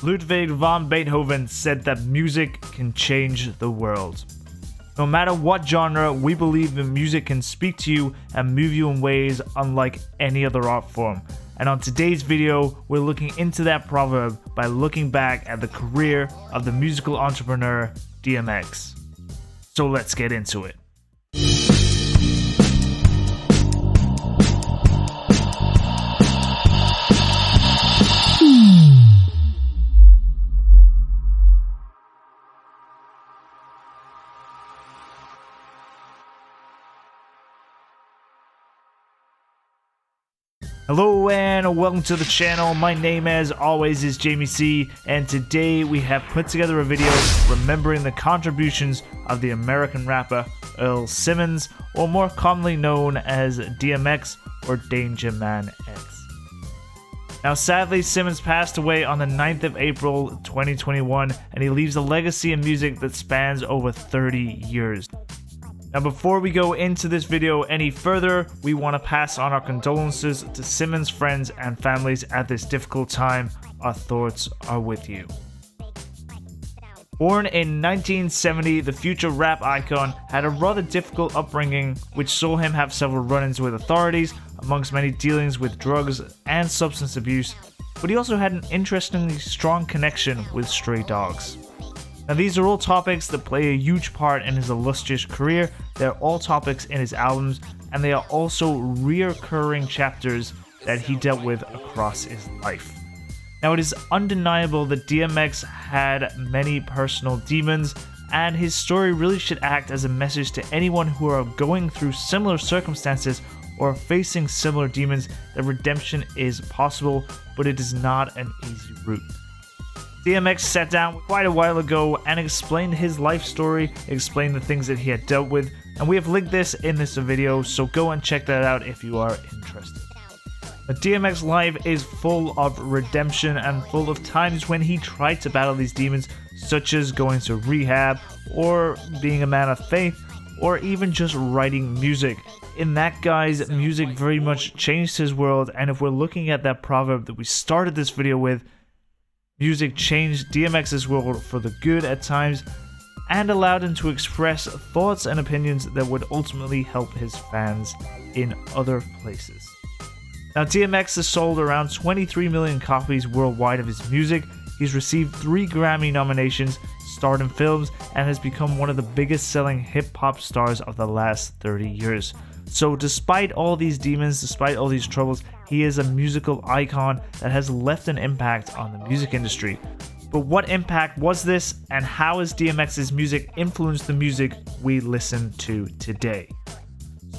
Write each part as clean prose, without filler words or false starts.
Ludwig van Beethoven said that music can change the world. No matter what genre, we believe that music can speak to you and move you in ways unlike any other art form. And on today's video, we're looking into that proverb by looking back at the career of the musical entrepreneur DMX. So let's get into it. Hello and welcome to the channel. My name as always is Jamie C, and today we have put together a video remembering the contributions of the American rapper Earl Simmons, or more commonly known as DMX or Danger Man X. Now sadly, Simmons passed away on the 9th of April 2021, and he leaves a legacy in music that spans over 30 years. Now before we go into this video any further, we want to pass on our condolences to Simmons' friends and families at this difficult time. Our thoughts are with you. Born in 1970, the future rap icon had a rather difficult upbringing, which saw him have several run-ins with authorities, amongst many dealings with drugs and substance abuse, but he also had an interestingly strong connection with stray dogs. Now these are all topics that play a huge part in his illustrious career. They're all topics in his albums, and they are also reoccurring chapters that he dealt with across his life. Now it is undeniable that DMX had many personal demons, and his story really should act as a message to anyone who are going through similar circumstances or facing similar demons that redemption is possible, but it is not an easy route. DMX sat down quite a while ago and explained his life story, explained the things that he had dealt with, and we have linked this in this video, so go and check that out if you are interested. Now, DMX life is full of redemption and full of times when he tried to battle these demons, such as going to rehab, or being a man of faith, or even just writing music. In that, guys, music very much changed his world, and if we're looking at that proverb that we started this video with, music changed DMX's world for the good at times and allowed him to express thoughts and opinions that would ultimately help his fans in other places. Now DMX has sold around 23 million copies worldwide of his music. He's received 3 Grammy nominations, starred in films, and has become one of the biggest selling hip-hop stars of the last 30 years. So despite all these demons, despite all these troubles, he is a musical icon that has left an impact on the music industry. But what impact was this, and how has DMX's music influenced the music we listen to today?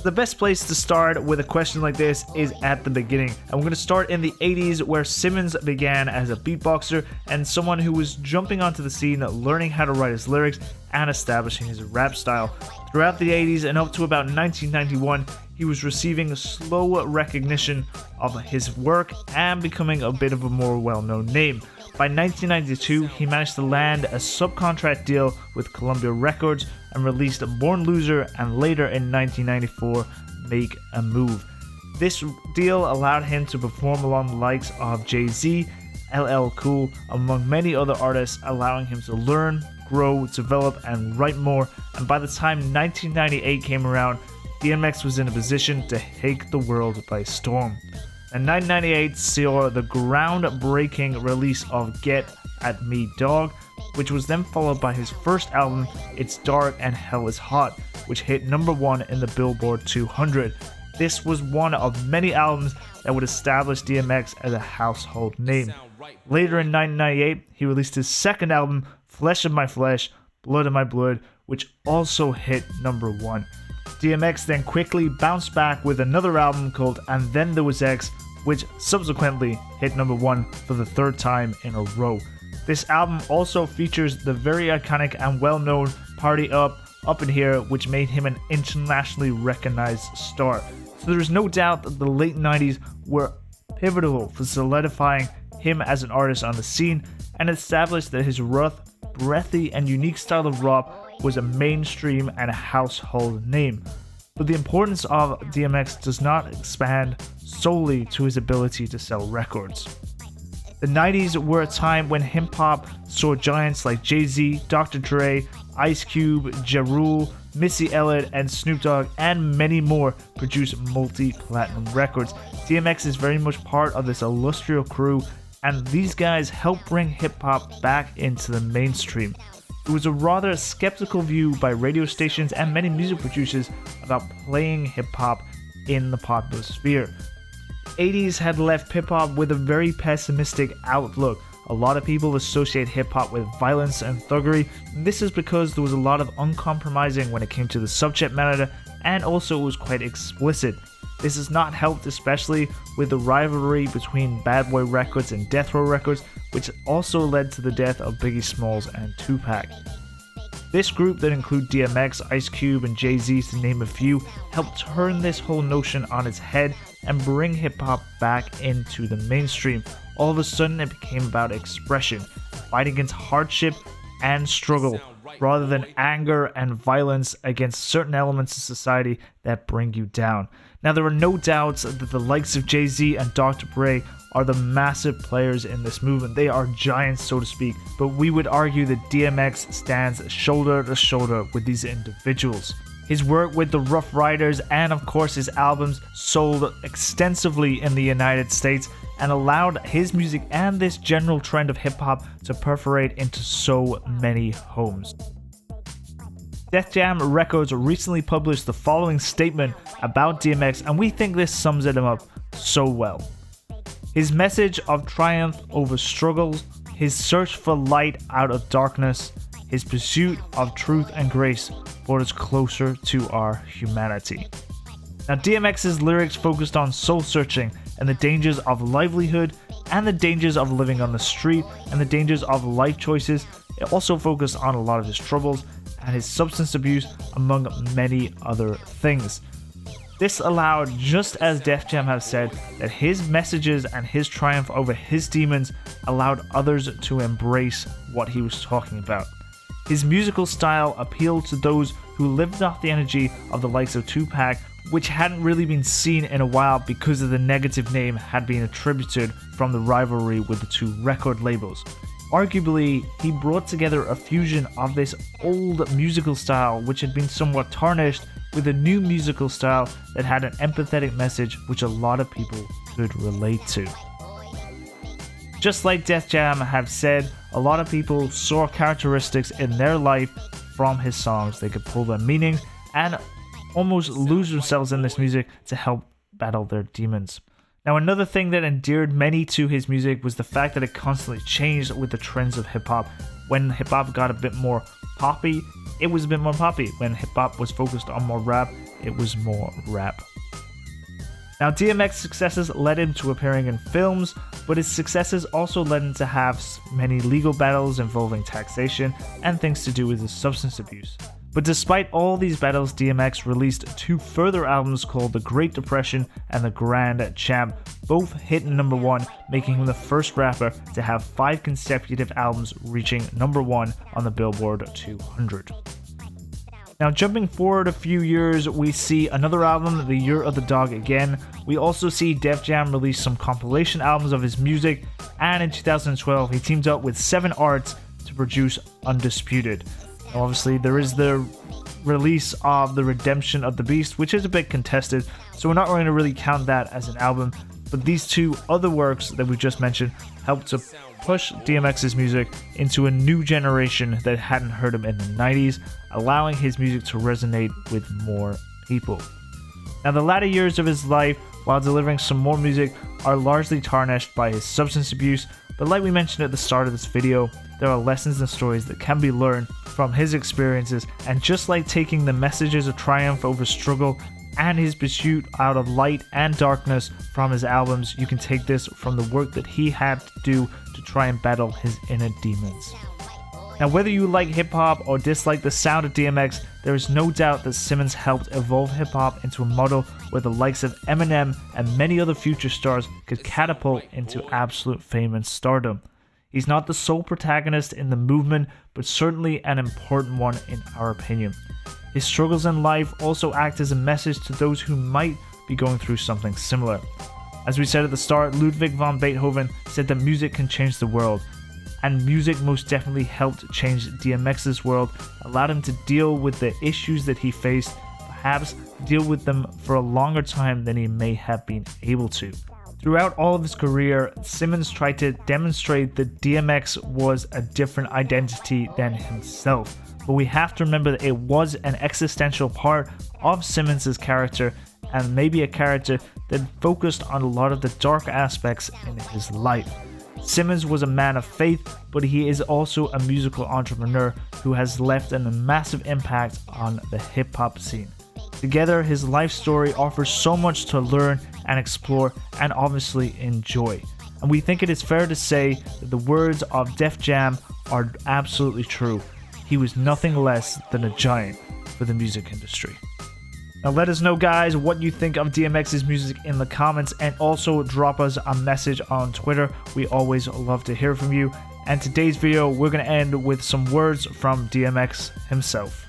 The best place to start with a question like this is at the beginning, and we're going to start in the 80s, where Simmons began as a beatboxer and someone who was jumping onto the scene, learning how to write his lyrics and establishing his rap style. Throughout the 80s and up to about 1991, he was receiving slow recognition of his work and becoming a bit of a more well-known name. By 1992, he managed to land a subcontract deal with Columbia Records and released Born Loser, and later in 1994, Make a Move. This deal allowed him to perform along the likes of Jay-Z, LL Cool, among many other artists, allowing him to learn, grow, develop, and write more. And by the time 1998 came around, DMX was in a position to take the world by storm. And 1998 saw the groundbreaking release of Get At Me Dog, which was then followed by his first album, It's Dark and Hell Is Hot, which hit #1 in the Billboard 200. This was one of many albums that would establish DMX as a household name. Later in 1998, he released his second album, Flesh of My Flesh, Blood of My Blood, which also hit #1. DMX then quickly bounced back with another album called And Then There Was X, which subsequently hit #1 for the 3rd time in a row. This album also features the very iconic and well-known Party Up in Here, which made him an internationally recognized star. So there is no doubt that the late 90s were pivotal for solidifying him as an artist on the scene, and established that his rough, breathy, and unique style of rap was a mainstream and a household name. But the importance of DMX does not expand solely to his ability to sell records. The 90s were a time when hip-hop saw giants like Jay-Z, Dr. Dre, Ice Cube, Ja Rule, Missy Elliott, and Snoop Dogg, and many more produce multi-platinum records. DMX is very much part of this illustrious crew, and these guys helped bring hip-hop back into the mainstream. It was a rather skeptical view by radio stations and many music producers about playing hip-hop in the popular sphere. 80s had left hip-hop with a very pessimistic outlook. A lot of people associate hip-hop with violence and thuggery. This is because there was a lot of uncompromising when it came to the subject matter, and also it was quite explicit. This has not helped, especially with the rivalry between Bad Boy Records and Death Row Records, which also led to the death of Biggie Smalls and Tupac. This group that include DMX, Ice Cube, and Jay-Z, to name a few, helped turn this whole notion on its head and bring hip-hop back into the mainstream. All of a sudden it became about expression, fight against hardship and struggle, rather than anger and violence against certain elements of society that bring you down. Now, there are no doubts that the likes of Jay-Z and Dr. Dre are the massive players in this movement. They are giants, so to speak, but we would argue that DMX stands shoulder to shoulder with these individuals. His work with the Rough Riders and of course his albums sold extensively in the United States and allowed his music and this general trend of hip-hop to perforate into so many homes. Def Jam Records recently published the following statement about DMX, and we think this sums it up so well. His message of triumph over struggles, his search for light out of darkness, his pursuit of truth and grace brought us closer to our humanity. Now, DMX's lyrics focused on soul searching and the dangers of livelihood and the dangers of living on the street and the dangers of life choices. It also focused on a lot of his troubles and his substance abuse, among many other things. This allowed, just as Def Jam have said, that his messages and his triumph over his demons allowed others to embrace what he was talking about. His musical style appealed to those who lived off the energy of the likes of Tupac, which hadn't really been seen in a while because of the negative name had been attributed from the rivalry with the two record labels. Arguably, he brought together a fusion of this old musical style, which had been somewhat tarnished, with a new musical style that had an empathetic message which a lot of people could relate to. Just like Def Jam have said, a lot of people saw characteristics in their life from his songs. They could pull their meanings and almost lose themselves in this music to help battle their demons. Now, another thing that endeared many to his music was the fact that it constantly changed with the trends of hip-hop. When hip-hop got a bit more poppy, it was a bit more poppy. When hip-hop was focused on more rap, it was more rap. Now, DMX's successes led him to appearing in films, but his successes also led him to have many legal battles involving taxation and things to do with his substance abuse. But despite all these battles, DMX released two further albums called The Great Depression and The Grand Champ, both hit #1, making him the first rapper to have 5 consecutive albums reaching #1 on the Billboard 200. Now, jumping forward a few years, we see another album, The Year of the Dog Again. We also see Def Jam release some compilation albums of his music, and in 2012 he teamed up with 7 Arts to produce Undisputed. Now, obviously, there is the release of The Redemption of the Beast, which is a bit contested, so we're not going to really count that as an album, but these 2 other works that we just mentioned helped to push DMX's music into a new generation that hadn't heard him in the 90s, allowing his music to resonate with more people. Now, the latter years of his life, while delivering some more music, are largely tarnished by his substance abuse, but like we mentioned at the start of this video, there are lessons and stories that can be learned from his experiences, and just like taking the messages of triumph over struggle and his pursuit out of light and darkness from his albums, you can take this from the work that he had to do to try and battle his inner demons. Now, whether you like hip-hop or dislike the sound of DMX, there is no doubt that Simmons helped evolve hip-hop into a model where the likes of Eminem and many other future stars could catapult into absolute fame and stardom. He's not the sole protagonist in the movement, but certainly an important one in our opinion. His struggles in life also act as a message to those who might be going through something similar. As we said at the start, Ludwig van Beethoven said that music can change the world. And music most definitely helped change DMX's world, allowed him to deal with the issues that he faced, perhaps deal with them for a longer time than he may have been able to. Throughout all of his career, Simmons tried to demonstrate that DMX was a different identity than himself. But we have to remember that it was an existential part of Simmons' character, and maybe a character that focused on a lot of the dark aspects in his life. Simmons was a man of faith, but he is also a musical entrepreneur who has left a massive impact on the hip-hop scene. Together, his life story offers so much to learn and explore and obviously enjoy. And we think it is fair to say that the words of Def Jam are absolutely true. He was nothing less than a giant for the music industry. Now let us know, guys, what you think of DMX's music in the comments, and also drop us a message on Twitter. We always love to hear from you. And today's video, we're going to end with some words from DMX himself.